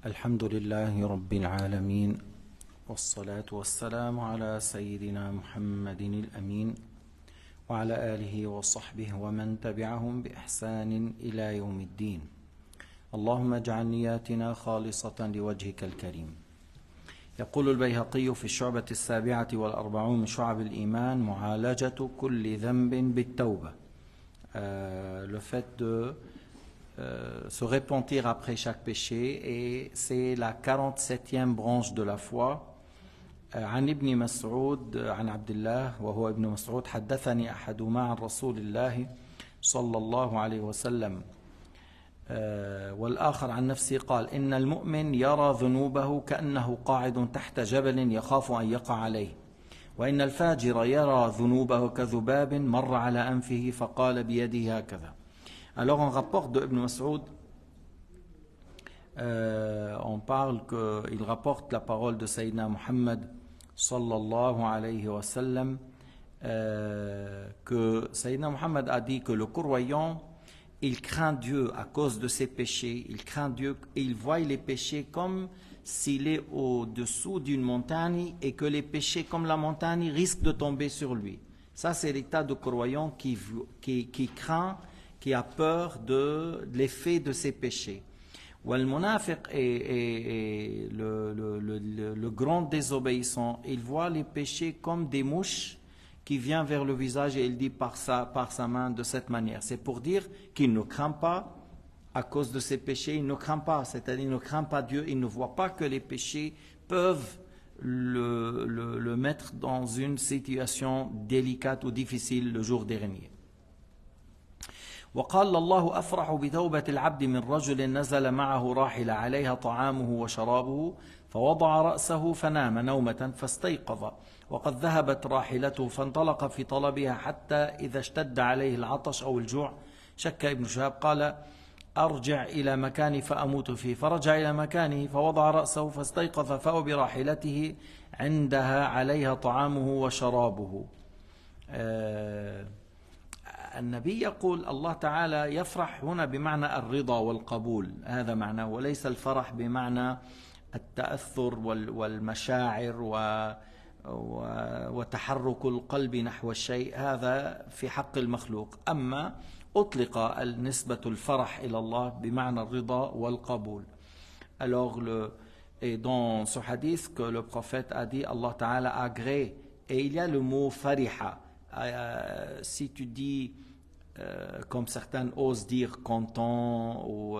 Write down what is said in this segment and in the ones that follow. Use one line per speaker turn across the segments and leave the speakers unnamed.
الحمد لله رب العالمين، والصلاة والسلام على سيدنا محمد الأمين وعلى آله وصحبه ومن تبعهم بإحسان إلى يوم الدين. اللهم اجعل نياتنا خالصة لوجهك الكريم. يقول البيهقي في الشعبة 47 من شعب الإيمان: معالجة كل ذنب بالتوبة. Le fait de se repentir après chaque péché, et c'est la 47e branche de la foi. عن ابن مسعود عن عبد الله وهو ابن مسعود: حدثني أحدهما عن رسول الله صلى الله عليه وسلم والآخر عن نفسه قال: إن المؤمن يرى ذنوبه كأنه قاعد تحت جبل يخاف أن يقع عليه، وإن الفاجر يرى ذنوبه كذباب مر على أنفه فقال بيده هكذا. Alors on rapporte de Ibn Mas'ud, on parle qu'il rapporte la parole de Sayyidina Muhammad sallallahu alayhi wa sallam, que Sayyidina Muhammad a dit que le croyant, il craint Dieu à cause de ses péchés, il craint Dieu et il voit les péchés comme s'il est au-dessous d'une montagne et que les péchés comme la montagne risquent de tomber sur lui. Ça, c'est l'état de croyant qui craint, qui a peur de l'effet de ses péchés. Le munafiq et le grand désobéissant, il voit les péchés comme des mouches qui viennent vers le visage et il dit par sa main de cette manière. C'est pour dire qu'il ne craint pas à cause de ses péchés, il ne craint pas, c'est-à-dire il ne craint pas Dieu, il ne voit pas que les péchés peuvent le mettre dans une situation délicate ou difficile le jour dernier. وقال: الله أفرح بتوبة العبد من رجل نزل معه راحلة عليها طعامه وشرابه فوضع رأسه فنام نومة فاستيقظ وقد ذهبت راحلته فانطلق في طلبها حتى إذا اشتد عليه العطش أو الجوع شك ابن شهاب قال: أرجع إلى مكاني فأموت فيه، فرجع إلى مكانه فوضع رأسه فاستيقظ فأوى براحلته عندها عليها طعامه وشرابه. النبي يقول الله تعالى يفرح هنا بمعنى الرضا والقبول، هذا معناه، وليس الفرح بمعنى التأثر والمشاعر وتحرك القلب نحو الشيء، هذا في حق المخلوق. أما أطلق نسبة الفرح إلى الله بمعنى الرضا والقبول. Alors, et dans ce hadith que le prophète a dit, Allah Ta'ala agrée, et il y a le mot fariha. Si tu dis, comme certains osent dire, content ou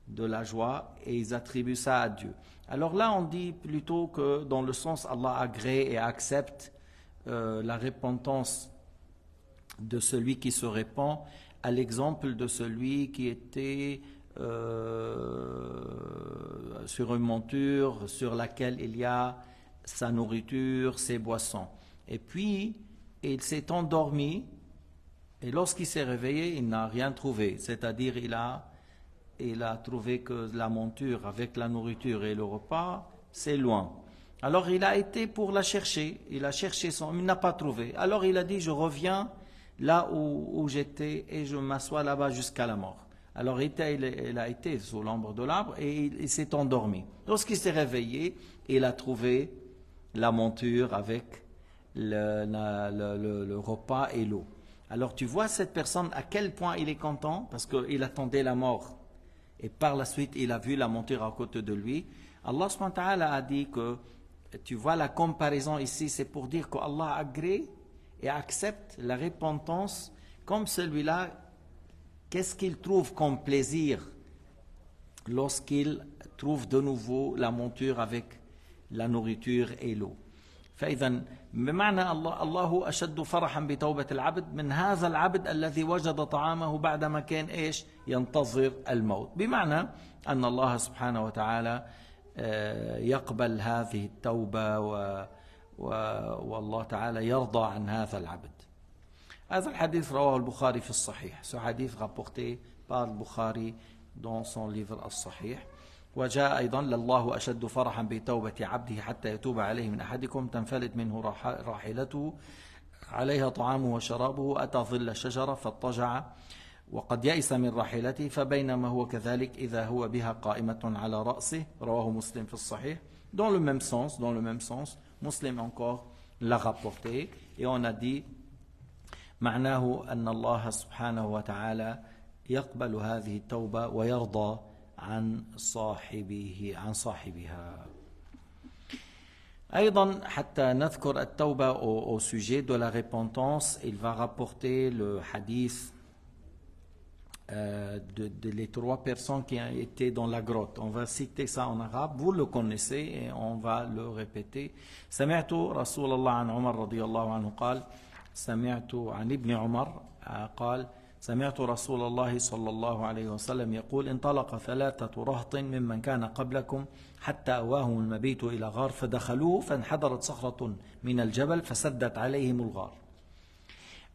de la joie, et ils attribuent ça à Dieu. Alors là, on dit plutôt que dans le sens Allah agrée et accepte la repentance de celui qui se répand, à l'exemple de celui qui était sur une monture sur laquelle il y a sa nourriture, ses boissons. Et puis, il s'est endormi, et lorsqu'il s'est réveillé, il n'a rien trouvé. C'est-à-dire, il a trouvé que la monture avec la nourriture et le repas, c'est loin. Alors, il a été pour la chercher. Il a cherché il n'a pas trouvé. Alors, il a dit: je reviens là où j'étais et je m'assois là-bas jusqu'à la mort. Alors, il a été sous l'ombre de l'arbre et il s'est endormi. Lorsqu'il s'est réveillé, il a trouvé la monture avec le repas et l'eau. Alors tu vois cette personne à quel point il est content parce qu'il attendait la mort et par la suite il a vu la monture à côté de lui. Allah subhanahu wa ta'ala a dit que tu vois la comparaison ici, c'est pour dire qu'Allah agrée et accepte la repentance comme celui-là. Qu'est-ce qu'il trouve comme plaisir lorsqu'il trouve de nouveau la monture avec la nourriture et l'eau. فإذا بمعنى الله أشد فرحا بتوبة العبد من هذا العبد الذي وجد طعامه بعدما كان إيش ينتظر الموت، بمعنى أن الله سبحانه وتعالى يقبل هذه التوبة والله تعالى يرضى عن هذا العبد. هذا الحديث رواه البخاري في الصحيح. Ce hadith rapporté par le Bukhari dans son livre الصحيح. وجاء أيضا: لله أشد فرحا بتوبة عبده حتى يتوب عليه من أحدكم تنفلت منه راحلته عليها طعامه وشرابه أتى ظل الشجرة فاضطجع وقد يئس من راحلته فبينما هو كذلك إذا هو بها قائمة على رأسه رواه مسلم في الصحيح. Dans le même sens, Muslim encore l'a rapporté et on a dit معناه أن الله سبحانه وتعالى يقبل هذه التوبة ويرضى عن صاحبها. أيضا حتى نذكر التوبة au sujet de la repentance, il va rapporter le hadith de les 3 personnes qui ont été dans la grotte. On va citer ça en arabe, vous le connaissez et on va le répéter. سمعت رسول الله عن عمر رضي الله عنه قال سمعت عن ابن عمر قال سمعت رسول الله صلى الله عليه وسلم يقول انطلق 3 رهط ممن كان قبلكم حتى أواهم المبيت إلى غار فدخلوه فانحدرت صخرة من الجبل فسدت عليهم الغار.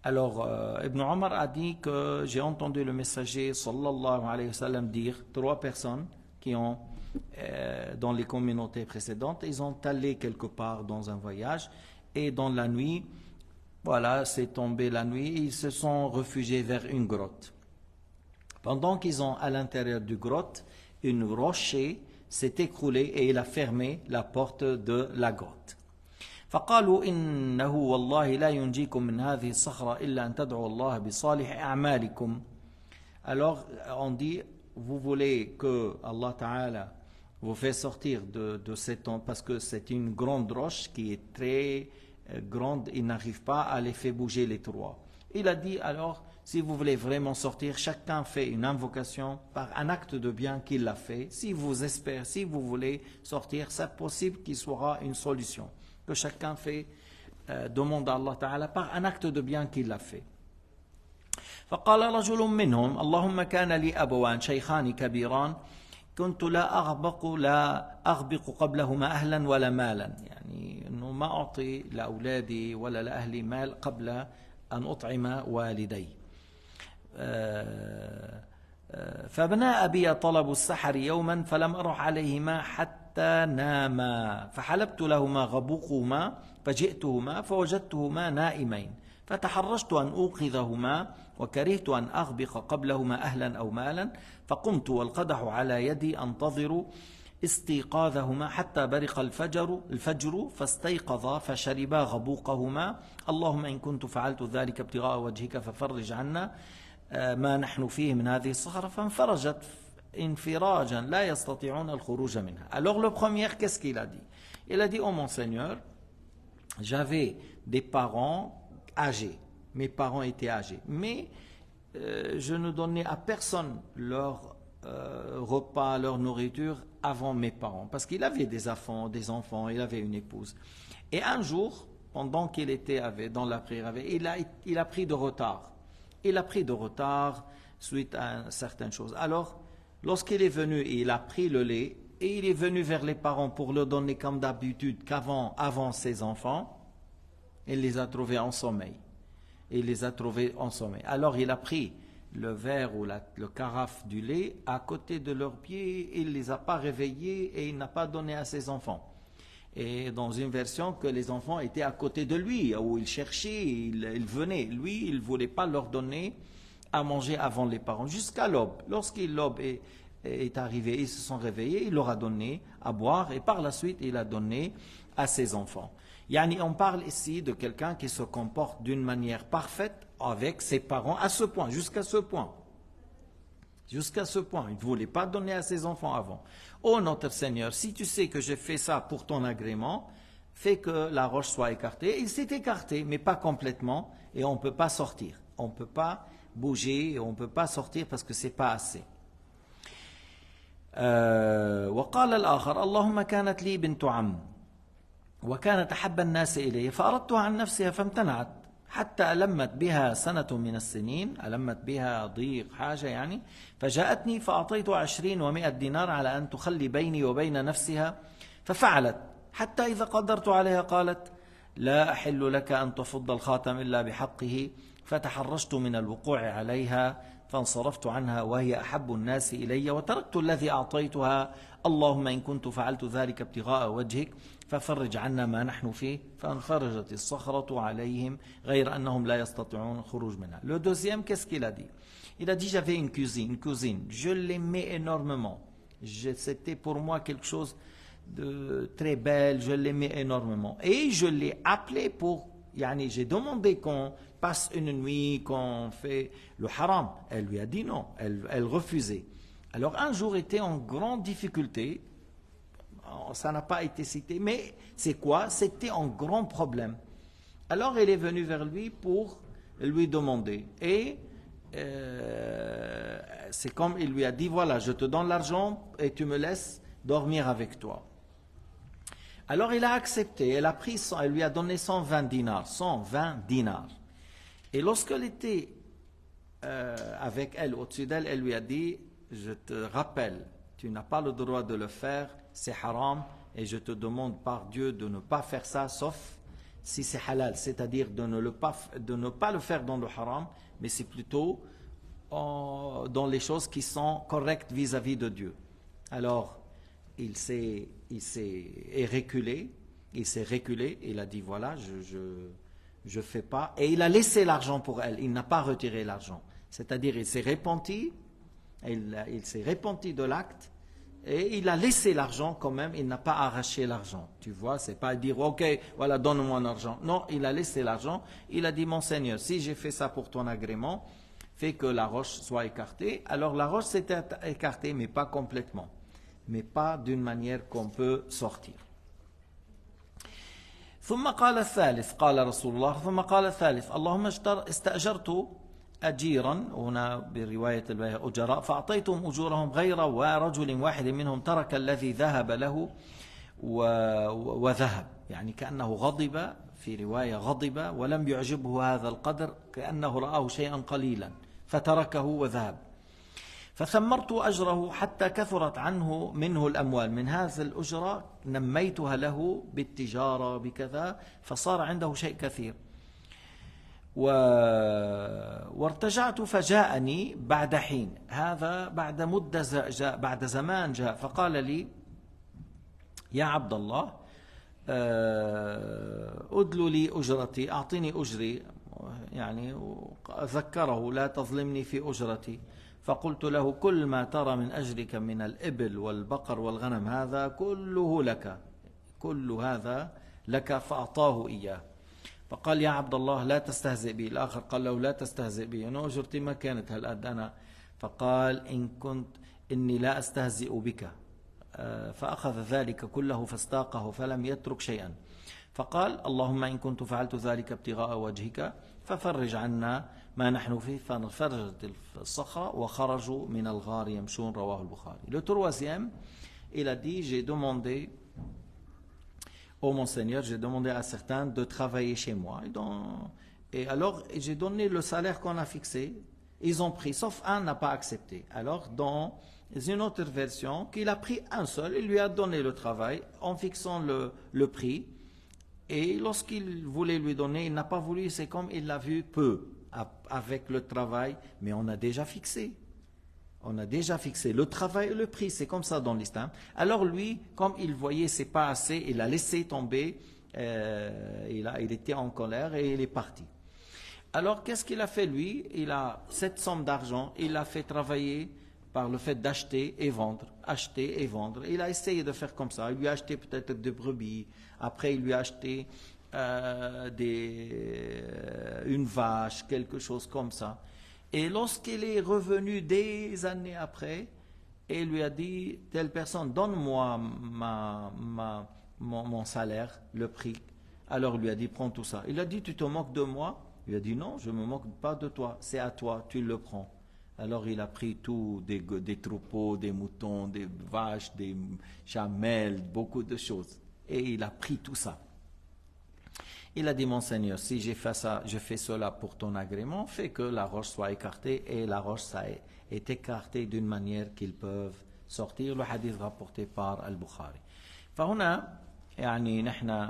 Alors, Ibn Omar a dit que j'ai entendu le messager sallallahu alayhi wa sallam dire 3 personnes qui ont, dans les communautés précédentes, ils ont allé quelque part dans un voyage et dans la nuit, voilà, c'est tombé la nuit, ils se sont réfugiés vers une grotte. Pendant qu'ils sont à l'intérieur du grotte, une rocher s'est écroulée et il a fermé la porte de la grotte. فقالوا إنه والله لا ينجيكم من هذه الصخرة إلا أن تدعوا الله بصالح أعمالكم. Alors on dit, vous voulez que Allah Ta'ala vous fait sortir de cette tombe parce que c'est une grande roche qui est très grande, il n'arrive pas à les faire bouger les 3. Il a dit alors, si vous voulez vraiment sortir, chacun fait une invocation par un acte de bien qu'il a fait. Si vous espérez, si vous voulez sortir, c'est possible qu'il soit une solution. Que chacun fait demande à Allah Ta'ala par un acte de bien qu'il a fait. فقال رجل منهم اللهم كان لي أبوان شيخان كبيران كنت لا أغبق قبلهما أهلا ولا مالا. يعني أنه ما أعطي لأولادي ولا لأهلي مال قبل أن أطعم والدي. فبنى أبي طلب السحر يوما فلم أرح عليهما حتى ناما فحلبت لهما غبوقهما فجئتهما فوجدتهما نائمين فتحرجت أن أوقظهما وكرهت أن أغبق قبلهما أهلا أو مالا فقمت والقدح على يدي أنتظر استيقاظهما حتى برق الفجر فاستيقظا فشربا غبوقهما اللهم إن كنت فعلت ذلك ابتغاء وجهك ففرج عنا ما نحن فيه من هذه الصخرة فانفرجت انفراجا لا يستطيعون الخروج منها. Alors le premier, qu'est-ce qu'il a dit? Il a dit, oh mon Seigneur, j'avais des parents âgés, mes parents étaient âgés, mais je ne donnais à personne leur repas, leur nourriture avant mes parents, parce qu'il avait des enfants, il avait une épouse. Et un jour, pendant qu'il était dans la prière, il a pris de retard. Il a pris de retard suite à certaines choses. Alors, lorsqu'il est venu et il a pris le lait, et il est venu vers les parents pour leur donner comme d'habitude avant ses enfants, il les a trouvés en sommeil. Alors, il a pris le verre ou le carafe du lait à côté de leurs pieds, il ne les a pas réveillés et il n'a pas donné à ses enfants. Et dans une version que les enfants étaient à côté de lui, où il cherchait, il venait. Lui, il ne voulait pas leur donner à manger avant les parents, jusqu'à l'aube. L'aube est arrivé, ils se sont réveillés, il leur a donné à boire et par la suite, il a donné à ses enfants. Yani, on parle ici de quelqu'un qui se comporte d'une manière parfaite avec ses parents à ce point, jusqu'à ce point. Jusqu'à ce point, il ne voulait pas donner à ses enfants avant. Oh notre Seigneur, si tu sais que j'ai fait ça pour ton agrément, fais que la roche soit écartée. Il s'est écarté, mais pas complètement, et on ne peut pas sortir. On ne peut pas bouger, on ne peut pas sortir parce que ce n'est pas assez. وقال الآخر اللهم كانت لي بنت عم وكانت أحب الناس إلي فأردتها عن نفسها فامتنعت حتى ألمت بها سنة من السنين ألمت بها ضيق حاجة يعني فجاءتني فأعطيتها 20 و100 دينار على أن تخلي بيني وبين نفسها ففعلت حتى إذا قدرت عليها قالت لا أحل لك أن تفض الخاتم إلا بحقه فتحرجت من الوقوع عليها فانصرفت عنها وهي أحب الناس إلي وتركت الذي أعطيتها اللهم إن كنت فعلت ذلك ابتغاء وجهك ففرج عنا ما نحن فيه فانفرجت الصخرة عليهم غير أنهم لا يستطيعون الخروج منها. Le deuxième, qu'est-ce qu'il a dit? Il a dit j'avais une cousine, je l'aimais énormément, c'était pour moi quelque chose de très belle, je l'aimais énormément et je l'ai appelé pour, j'ai demandé qu'on passe une nuit, qu'on fait le haram. Elle lui a dit non, elle refusait. Alors un jour était en grande difficulté, ça n'a pas été cité, mais c'est quoi? C'était un grand problème. Alors elle est venue vers lui pour lui demander et c'est comme il lui a dit voilà, je te donne l'argent et tu me laisses dormir avec toi. Alors il a accepté, elle lui a donné 120 dinars. Et lorsqu'elle était avec elle, au-dessus d'elle, elle lui a dit je te rappelle, tu n'as pas le droit de le faire, c'est haram et je te demande par Dieu de ne pas faire ça sauf si c'est halal, c'est-à-dire de ne pas le faire dans le haram, mais c'est plutôt dans les choses qui sont correctes vis-à-vis de Dieu. Alors, il s'est reculé, il a dit voilà, je fais pas, et il a laissé l'argent pour elle, il n'a pas retiré l'argent. C'est-à-dire, il s'est repenti de l'acte, et il a laissé l'argent quand même, il n'a pas arraché l'argent. Tu vois, c'est pas dire, ok, voilà, donne-moi l'argent. Non, il a laissé l'argent, il a dit, mon Seigneur, si j'ai fait ça pour ton agrément, fais que la roche soit écartée. Alors la roche s'était écartée, mais pas complètement, mais pas d'une manière qu'on peut sortir. ثم قال الثالث قال رسول الله ثم قال الثالث اللهم استأجرت أجيرا هنا برواية أجراء فأعطيتهم أجورهم غير ورجل واحد منهم ترك الذي ذهب له وذهب كأنه غضب في رواية غضب ولم يعجبه هذا القدر كأنه رآه شيئا قليلا فتركه وذهب فثمرت أجره حتى كثرت منه الأموال من هذا الأجرة نميتها له بالتجارة بكذا فصار عنده شيء كثير وارتجعت فجاءني بعد حين هذا بعد مدة بعد زمان جاء فقال لي يا عبد الله أدل لي أجرتي أعطني أجري ذكره لا تظلمني في أجرتي فقلت له كل ما ترى من أجرك من الإبل والبقر والغنم هذا كله لك كل هذا لك فأعطاه إياه فقال يا عبد الله لا تستهزئ بي الآخر قال له لا تستهزئ بي أنا أجرتي ما كانت هالقد أنا فقال إني لا أستهزئ بك فأخذ ذلك كله فاستاقه فلم يترك شيئا فقال اللهم إن كنت فعلت ذلك ابتغاء وجهك ففرج عنا ما نحن فيه فانفرجت الصخرة وخرجوا من الغار يمشون رواه البخاري. Le troisième, il a dit j'ai demandé au Monseigneur, j'ai demandé à certains de travailler chez moi et alors j'ai donné le salaire qu'on a fixé, ils ont pris, sauf un n'a pas accepté. Alors dans une autre version, qu'il a pris un seul, il lui a donné le travail en fixant le prix. Et lorsqu'il voulait lui donner, il n'a pas voulu, c'est comme il l'a vu peu avec le travail, mais on a déjà fixé. On a déjà fixé le travail et le prix, c'est comme ça dans l'islam. Alors lui, comme il voyait c'est pas assez, il a laissé tomber, il était en colère et il est parti. Alors qu'est-ce qu'il a fait lui? Il a cette somme d'argent, il l'a fait travailler par le fait d'acheter et vendre, acheter et vendre. Il a essayé de faire comme ça. Il lui a acheté peut-être des brebis. Après, il lui a acheté une vache, quelque chose comme ça. Et lorsqu'il est revenu des années après, il lui a dit, telle personne, donne-moi mon salaire, le prix. Alors il lui a dit, prends tout ça. Il a dit, tu te moques de moi? Il lui a dit, non, je ne me moque pas de toi. C'est à toi, tu le prends. Alors il a pris tout, des troupeaux, des moutons, des vaches, des chamelles, beaucoup de choses. Et il a pris tout ça. Il a dit, mon Seigneur, si j'ai fait ça, je fais cela pour ton agrément, fais que la roche soit écartée. Et la roche ça est écartée d'une manière qu'ils peuvent sortir. Le hadith rapporté par Al-Bukhari. فهنا نحن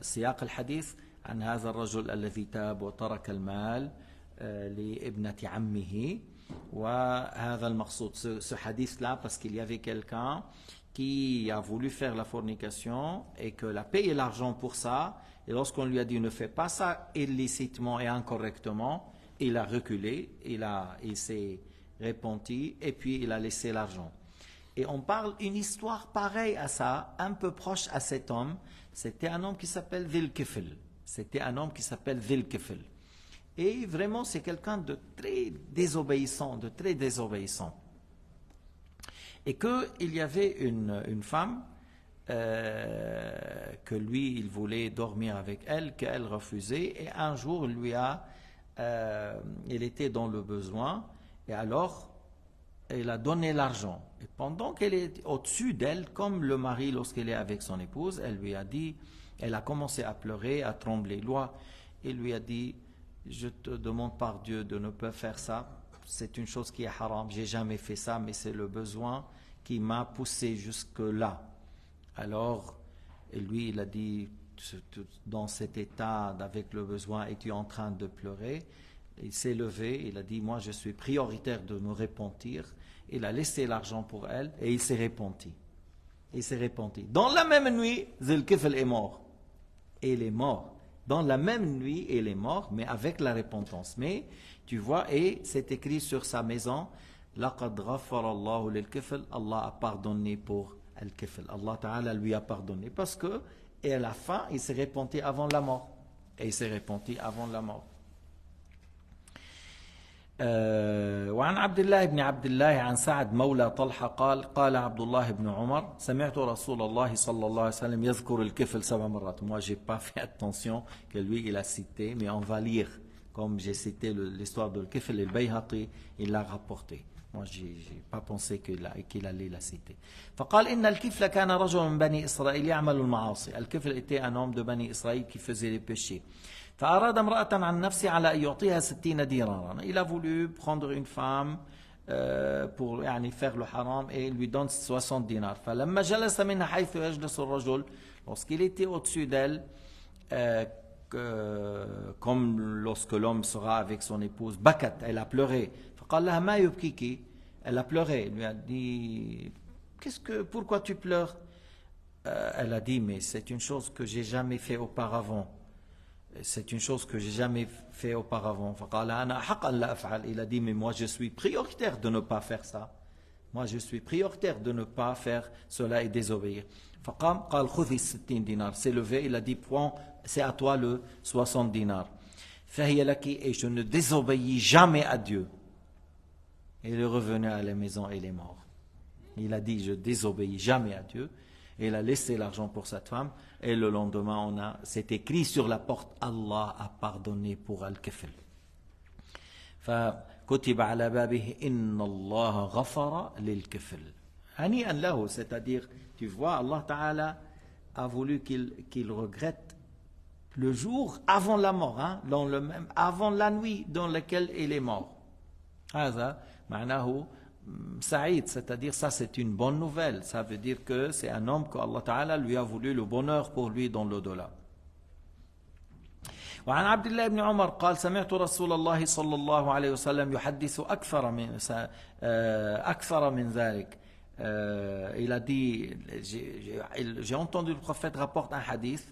سياق الحديث عن هذا الرجل الذي تاب وترك المال لابنة عمه وهذا المقصود ce hadith là parce qu'il y avait quelqu'un qui a voulu faire la fornication et que a payé l'argent pour ça et lorsqu'on lui a dit ne fais pas ça illicitement et incorrectement il a reculé il s'est repenti et puis il a laissé l'argent. Et on parle une histoire pareille à ça, un peu proche à cet homme. C'était un homme qui s'appelle Dhil Kifl. C'était un homme qui s'appelle Dhil Kifl. Et vraiment, c'est quelqu'un de très désobéissant, Et qu'il y avait une femme que lui, il voulait dormir avec elle, qu'elle refusait. Et un jour, il était dans le besoin. Et alors, elle a donné l'argent. Et pendant qu'elle est au-dessus d'elle, comme le mari lorsqu'il est avec son épouse, elle lui a dit, elle a commencé à pleurer, à trembler. Il lui a dit, je te demande par Dieu de ne pas faire ça. C'est une chose qui est haram. J'ai jamais fait ça, mais c'est le besoin qui m'a poussé jusque-là. Alors, lui, il a dit, dans cet état, avec le besoin, es-tu en train de pleurer? Il s'est levé, il a dit, moi je suis prioritaire de me repentir. Il a laissé l'argent pour elle et il s'est repenti. Dans la même nuit, Dhil Kifl est mort. Il est mort. Dans la même nuit, il est mort, mais avec la repentance. Mais, tu vois, et c'est écrit sur sa maison, لَقَدْ غَفَرَ اللَّهُ لِلْكِفْلِ Allah a pardonné pour Al-Kifl. Allah Ta'ala lui a pardonné. Parce que, et à la fin, il s'est repenti avant la mort. وعن عبد الله بن عبد الله عن سعد مولى طلحة قال عبد الله بن عمر سمعت رسول الله صلى الله عليه وسلم يذكر الكفل 7 مرات. Moi j'ai pas fait attention que lui il a cité, mais on va lire comme j'ai cité l'histoire de Al-Kifl. El Bayhaqi il l'a rapporté. Moi j'ai pas pensé qu'il allait la citer. فقال إن الكفل كان رجل من بني إسرائيل يعمل المعاصي. Al-Kifl était un homme de Bani Israël qui faisait les péchés. فأراد امرأة عن نفسه على أن يعطيها 60 دينارا. Il a voulu prendre une femme pour faire le haram et il lui donne 60 dinars. فلما جلس منها حيث يجلس الرجل, lorsqu'il était au-dessus d'elle, comme lorsque l'homme sera avec son épouse, bakat, elle a pleuré. فقال لها ما يبكيك. Elle a pleuré. Il lui a dit, pourquoi tu pleures? Elle a dit, mais c'est une chose que j'ai jamais fait auparavant. Il a dit, mais moi je suis prioritaire de ne pas faire ça. Cela et désobéir. S'est levé, il a dit, c'est à toi le 60 dinars. Et je ne désobéis jamais à Dieu. Et il est revenu à la maison et il est mort. Il a dit, je désobéis jamais à Dieu. Et il a laissé l'argent pour cette femme. Et le lendemain, c'est écrit sur la porte, Allah a pardonné pour Al-Kifl. فكتب على بابه إن الله غفر للكفل. هنيئا له, c'est-à-dire, tu vois, Allah Ta'ala a voulu qu'il regrette le jour avant la mort, avant la nuit dans laquelle il est mort. هذا معناه Saïd, c'est-à-dire ça c'est une bonne nouvelle, ça veut dire que c'est un homme que Allah Ta'ala lui a voulu le bonheur pour lui dans l'au-delà. وعن عبد الله بن عمر قال سمعت رسول الله صلى الله عليه وسلم يحدث أكثر من ذلك. Il a dit, j'ai entendu le prophète rapporte un hadith,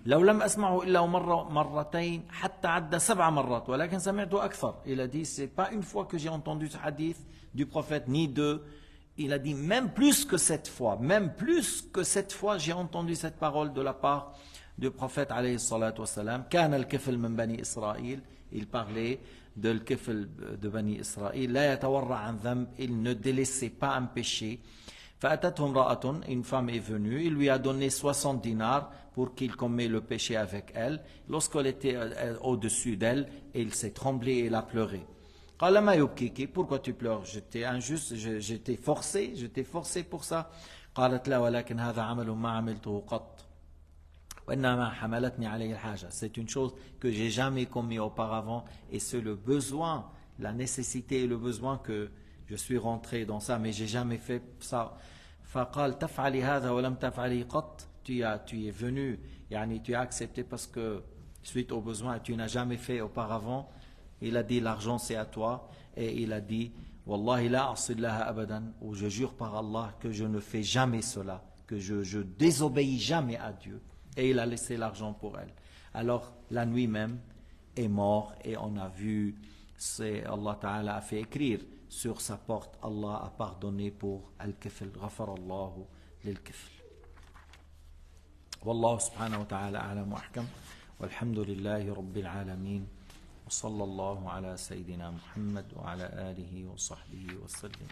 لو لم أسمعه إلا مرتين حتى عد 7 مرات ولكن سمعته أكثر. Il a dit, c'est pas une fois que j'ai entendu ce hadith du prophète, ni deux. Il a dit, même plus que cette fois, j'ai entendu cette parole de la part du prophète alayhi salatu wassalam. كان الكفل من بني إسرائيل. Il parlait de l'kifl de Bani Israël. لا يتورع عن ذنب. Il ne délaissait pas un péché. فأتته امرأة, une femme est venue, il lui a donné 60 dinars pour qu'il commette le péché avec elle. Lorsqu'elle était au-dessus d'elle, il s'est tremblé et il a pleuré. قال ما يبكيك, pourquoi tu pleures? J'étais injuste, j'étais forcé pour ça. قالت لا ولكن هذا عمل ما عملته قط وإنما حملتني عليه الحاجة. C'est une chose que j'ai jamais commis auparavant et c'est le besoin, la nécessité et le besoin que je suis rentré dans ça, mais j'ai jamais fait ça. فقال تفعلي هذا ولم تفعلي قط. Tu es venu, tu as accepté parce que suite au besoin tu n'as jamais fait auparavant. Il a dit l'argent c'est à toi et il a dit Wallahi la asillaha abadan, ou je jure par Allah que je ne fais jamais cela, que je désobéis jamais à Dieu. Et il a laissé l'argent pour elle. Alors la nuit même est mort et on a vu, Allah Ta'ala a fait écrire sur sa porte, Allah a pardonné pour Al-Kifl, Ghafarallahu lil-Kifl. والله سبحانه وتعالى أعلم وأحكم والحمد لله رب العالمين وصلى الله على سيدنا محمد وعلى آله وصحبه وسلم